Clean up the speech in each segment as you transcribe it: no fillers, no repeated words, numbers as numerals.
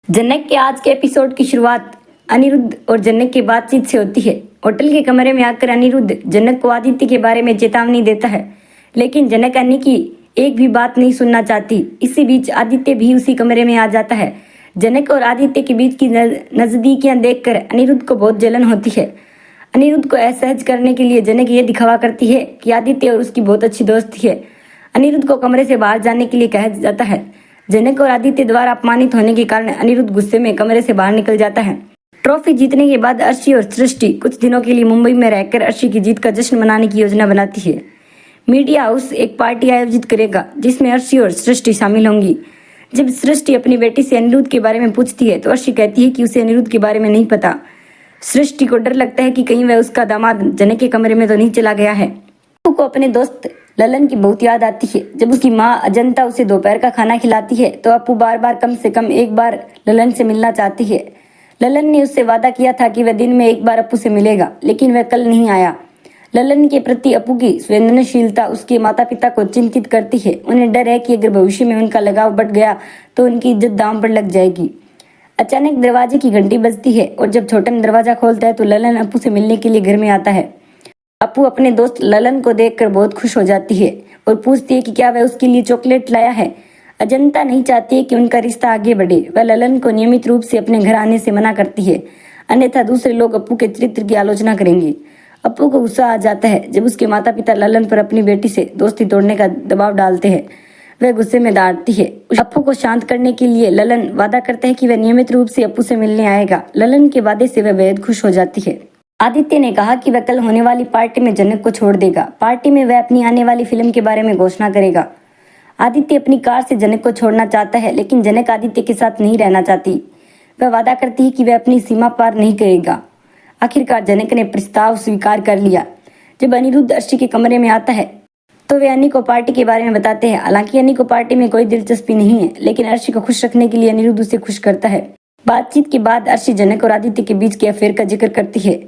जनक के आज के एपिसोड की शुरुआत अनिरुद्ध और जनक की बातचीत से होती है। होटल के कमरे में आकर अनिरुद्ध जनक को आदित्य के बारे में चेतावनी देता है, लेकिन जनक अन्नी की एक भी बात नहीं सुनना चाहती। इसी बीच आदित्य भी उसी कमरे में आ जाता है। जनक और आदित्य के बीच की नजदीकियां देखकर अनिरुद्ध को बहुत जलन होती है। अनिरुद्ध को असहज करने के लिए जनक ये दिखावा करती है कि आदित्य और उसकी बहुत अच्छी दोस्ती है। अनिरुद्ध को कमरे से बाहर जाने के लिए कहा जाता है। जनक और आदित्य द्वारा अपमानित होने के कारण अनिरुद्ध गुस्से में कमरे से बाहर निकल जाता है। ट्रॉफी जीतने के बाद अर्शी और सृष्टि कुछ दिनों के लिए मुंबई में रहकर अर्शी की जीत का जश्न मनाने की योजना बनाती है। मीडिया हाउस एक पार्टी आयोजित करेगा जिसमें अर्शी और सृष्टि शामिल होंगी। जब सृष्टि अपनी बेटी से अनिरुद्ध के बारे में पूछती है तो अर्शी कहती है कि उसे अनिरुद्ध के बारे में नहीं पता। सृष्टि को डर लगता है कि कहीं वह उसका दामाद जनक के कमरे में तो नहीं चला गया है। अप्पू को अपने दोस्त ललन की बहुत याद आती है। जब उसकी माँ अजंता उसे दोपहर का खाना खिलाती है तो अप्पू बार बार कम से कम एक बार ललन से मिलना चाहती है। ललन ने उससे वादा किया था कि वह दिन में एक बार अप्पू से मिलेगा, लेकिन वह कल नहीं आया। ललन के प्रति अप्पू की संवेदनशीलता उसके माता पिता को चिंतित करती है। उन्हें डर है कि अगर भविष्य में उनका लगाव बढ़ गया तो उनकी इज्जत दांव पर लग जाएगी। अचानक दरवाजे की घंटी बजती है और जब छोटन दरवाजा खोलता है तो ललन अप्पू से मिलने के लिए घर में आता है। अप्पू अपने दोस्त ललन को देखकर बहुत खुश हो जाती है और पूछती है कि क्या वह उसके लिए चॉकलेट लाया है। अजंता नहीं चाहती है कि उनका रिश्ता आगे बढ़े। वह ललन को नियमित रूप से अपने घर आने से मना करती है, अन्यथा दूसरे लोग अप्पू के चरित्र की आलोचना करेंगे। अप्पू को गुस्सा आ जाता है जब उसके माता पिता ललन पर अपनी बेटी से दोस्ती तोड़ने का दबाव डालते हैं। वह गुस्से में डांटती है। अप्पू को शांत करने के लिए ललन वादा करता है कि वह नियमित रूप से अप्पू से मिलने आएगा। ललन के वादे से वह बेहद खुश हो जाती है। आदित्य ने कहा कि वह कल होने वाली पार्टी में जनक को छोड़ देगा। पार्टी में वह अपनी आने वाली फिल्म के बारे में घोषणा करेगा। आदित्य अपनी कार से जनक को छोड़ना चाहता है, लेकिन जनक आदित्य के साथ नहीं रहना चाहती। वह वादा करती है कि वह अपनी सीमा पार नहीं करेगा। आखिरकार जनक ने प्रस्ताव स्वीकार कर लिया। जब अनिरुद्ध अर्शी के कमरे में आता है तो वे अन्नी को पार्टी के बारे में बताते हैं। हालांकि अन्नी को पार्टी में कोई दिलचस्पी नहीं है, लेकिन अर्शी को खुश रखने के लिए अनिरुद्ध उसे खुश करता है। बातचीत के बाद अर्शी जनक और आदित्य के बीच के अफेयर का जिक्र करती है।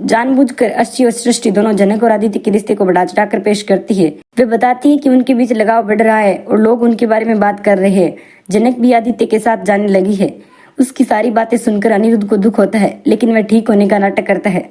जानबूझकर अर्शी और सृष्टि दोनों जनक और आदित्य के रिश्ते को बढ़ा चढ़ाकर पेश करती है। वे बताती है कि उनके बीच लगाव बढ़ रहा है और लोग उनके बारे में बात कर रहे हैं। जनक भी आदित्य के साथ जाने लगी है। उसकी सारी बातें सुनकर अनिरुद्ध को दुख होता है, लेकिन वह ठीक होने का नाटक करता है।